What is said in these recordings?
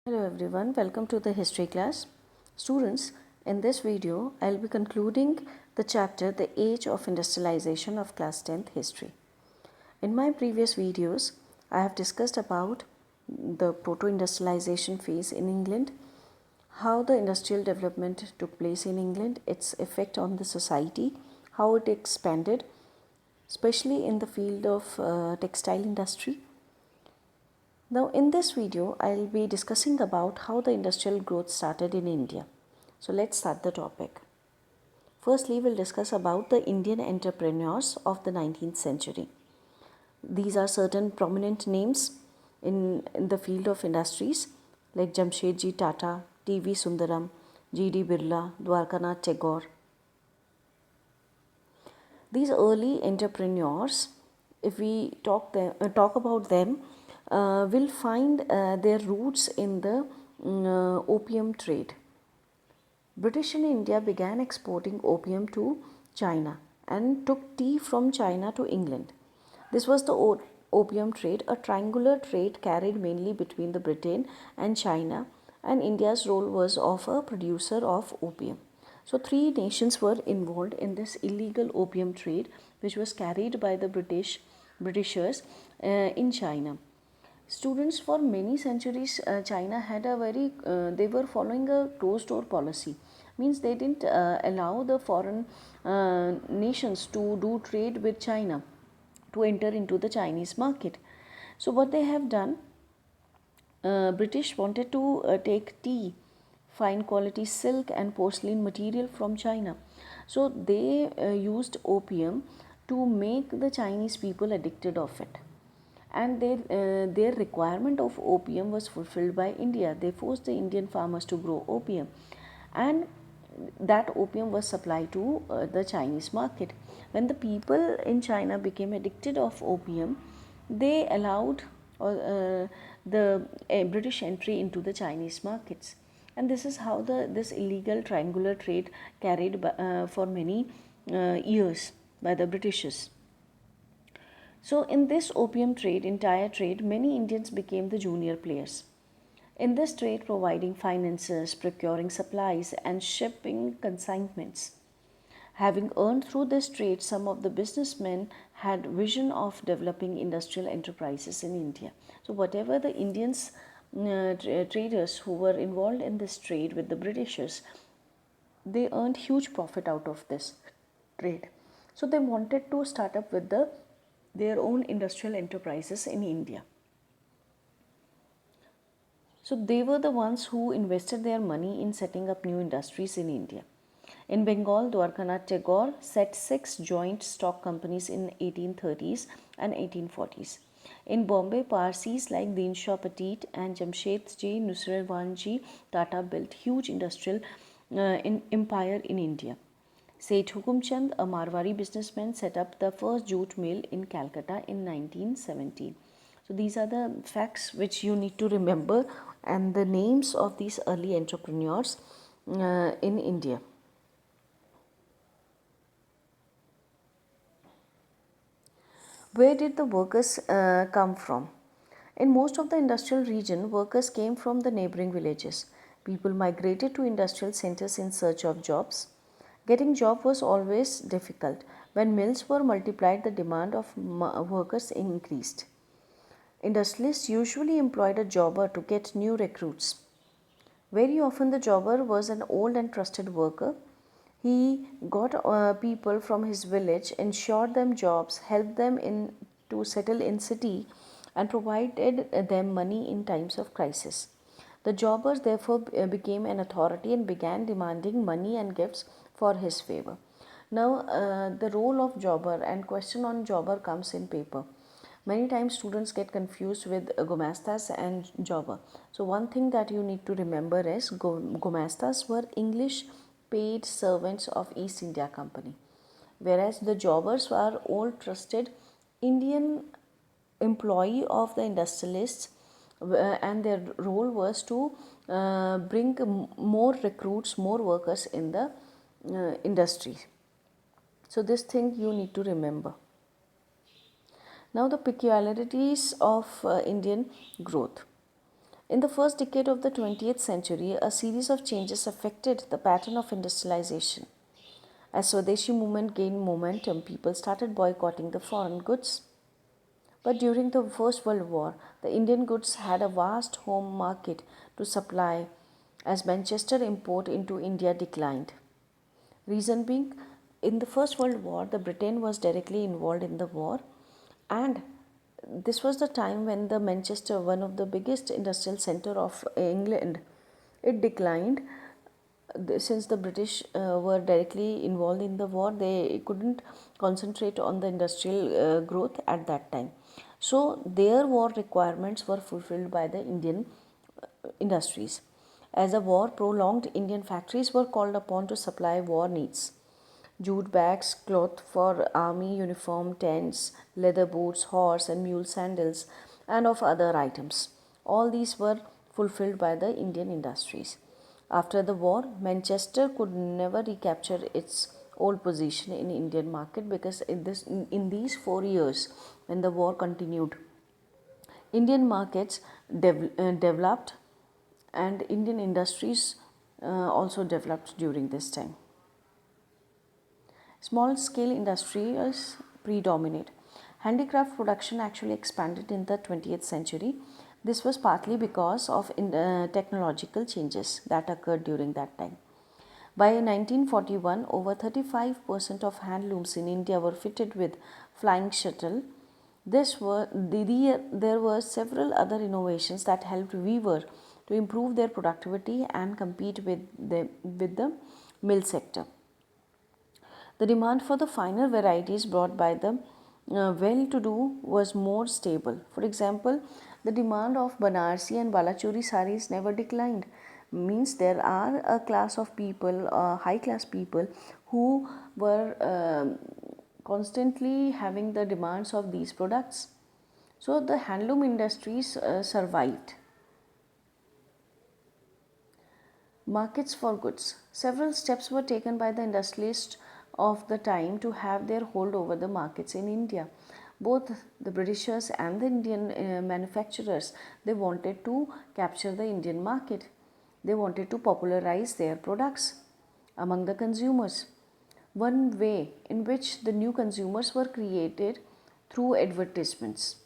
Hello everyone, welcome to the history class. Students, in this video, I'll be concluding the chapter The Age of Industrialization of class 10th History. In my previous videos, I have discussed about the proto-industrialization phase in England, how the industrial development took place in England, its effect on the society, how it expanded, especially in the field of textile industry. Now in this video, I'll be discussing about how the industrial growth started in India. So let's start the topic. Firstly, we'll discuss about the Indian entrepreneurs of the 19th century. These are certain prominent names in the field of industries like Jamshedji Tata, T.V. Sundaram, G.D. Birla, Dwarkanath Tagore. These early entrepreneurs, if we talk about them, will find their roots in the opium trade. British in India began exporting opium to China and took tea from China to England. This was the opium trade, a triangular trade carried mainly between the Britain and China, and India's role was of a producer of opium. So three nations were involved in this illegal opium trade, which was carried by the Britishers in China. Students, for many centuries, China had a they were following a closed door policy. Means they didn't allow the foreign nations to do trade with China, to enter into the Chinese market. So what they have done, British wanted to take tea, fine quality silk and porcelain material from China. So they used opium to make the Chinese people addicted of it, and their requirement of opium was fulfilled by India. They forced the Indian farmers to grow opium, and that opium was supplied to the Chinese market. When the people in China became addicted of opium, they allowed the British entry into the Chinese markets, and this is how this illegal triangular trade carried for many years by the Britishers. So in this opium trade, entire trade, many Indians became the junior players. In this trade, providing finances, procuring supplies, and shipping consignments. Having earned through this trade, some of the businessmen had vision of developing industrial enterprises in India. So whatever the Indians traders who were involved in this trade with the Britishers, they earned huge profit out of this trade. So they wanted to start up with their own industrial enterprises in India. So they were the ones who invested their money in setting up new industries in India. In Bengal, Dwarkanath Tagore set 6 joint stock companies in 1830s and 1840s. In Bombay, Parsis like Deenshaw Petit and Jamshedji Nusratwanji Tata built huge industrial empire in India. Seth Hukumchand, a Marwari businessman, set up the first jute mill in Calcutta in 1917. So these are the facts which you need to remember and the names of these early entrepreneurs in India. Where did the workers come from? In most of the industrial region, workers came from the neighboring villages. People migrated to industrial centers in search of jobs. Getting job was always difficult. When mills were multiplied, the demand of workers increased. Industrialists usually employed a jobber to get new recruits. Very often the jobber was an old and trusted worker. He got people from his village, ensured them jobs, helped them to settle in city, and provided them money in times of crisis. The jobbers therefore became an authority and began demanding money and gifts for his favor. Now, the role of jobber and question on jobber comes in paper. Many times students get confused with gomastas and jobber. So one thing that you need to remember is gomastas were English paid servants of East India Company, whereas the jobbers were all trusted Indian employee of the industrialists, and their role was to bring more recruits, more workers in the industry. So this thing you need to remember. Now the peculiarities of Indian growth. In the first decade of the 20th century, a series of changes affected the pattern of industrialization. As Swadeshi movement gained momentum, people started boycotting the foreign goods. But during the First World War, the Indian goods had a vast home market to supply as Manchester import into India declined. Reason being, in the First World War, the Britain was directly involved in the war, and this was the time when the Manchester, one of the biggest industrial center of England, it declined. Since the British were directly involved in the war, they couldn't concentrate on the industrial growth at that time. So their war requirements were fulfilled by the Indian industries. As the war prolonged, Indian factories were called upon to supply war needs. Jute bags, cloth for army uniform, tents, leather boots, horse and mule sandals, and of other items. All these were fulfilled by the Indian industries. After the war, Manchester could never recapture its old position in Indian market because in these 4 years when the war continued, Indian markets developed and Indian industries also developed during this time. Small scale industries predominate. Handicraft production actually expanded in the 20th century. This was partly because of technological changes that occurred during that time. By 1941, over 35% of handlooms in India were fitted with flying shuttle. There were several other innovations that helped weaver to improve their productivity and compete with the mill sector. The demand for the finer varieties brought by the well-to-do was more stable. For example, the demand of Banarsi and Balachuri saris never declined. Means there are a class of people, high-class people, who were constantly having the demands of these products. So the handloom industries survived. Markets for goods. Several steps were taken by the industrialists of the time to have their hold over the markets in India. Both the Britishers and the Indian manufacturers, they wanted to capture the Indian market. They wanted to popularize their products among the consumers. One way in which the new consumers were created through advertisements.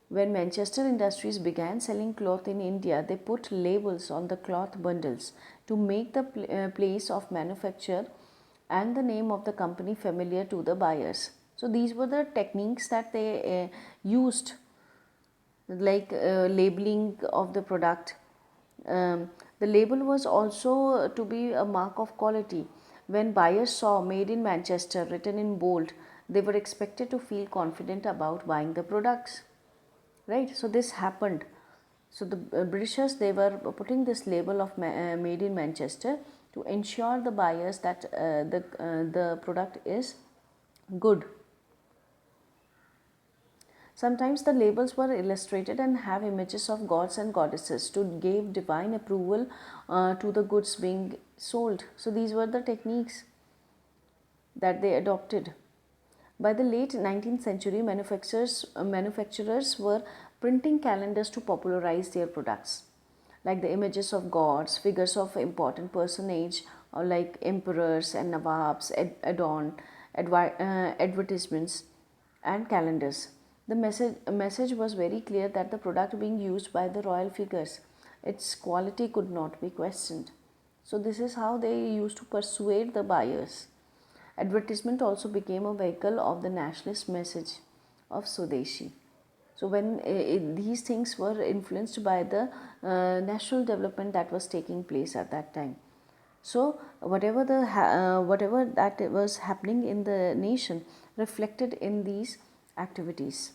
When Manchester Industries began selling cloth in India, they put labels on the cloth bundles to make the place of manufacture and the name of the company familiar to the buyers. So these were the techniques that they used, like labeling of the product. The label was also to be a mark of quality. When buyers saw "Made in Manchester" written in bold, they were expected to feel confident about buying the products. Right? So this happened. So the Britishers, they were putting this label of "Made in Manchester" to ensure the buyers that the product is good. Sometimes the labels were illustrated and have images of gods and goddesses to give divine approval to the goods being sold. So these were the techniques that they adopted. By the late 19th century, manufacturers were printing calendars to popularize their products, like the images of gods, figures of important personage, or like emperors and nawabs advertisements and calendars. The message was very clear that the product being used by the royal figures, its quality could not be questioned. So this is how they used to persuade the buyers. Advertisement also became a vehicle of the nationalist message of Swadeshi. So when these things were influenced by the national development that was taking place at that time. So whatever that was happening in the nation reflected in these activities.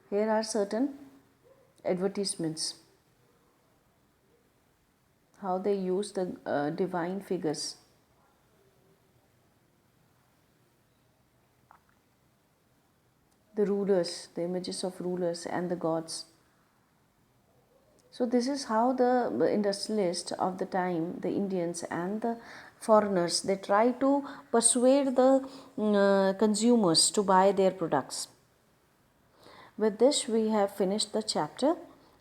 Here are certain advertisements, how they use the divine figures. The rulers, the images of rulers and the gods. So this is how the industrialists of the time, the Indians and the foreigners, they try to persuade the consumers to buy their products. With this, we have finished the chapter.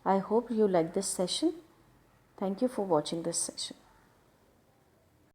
I hope you like this session. Thank you for watching this session.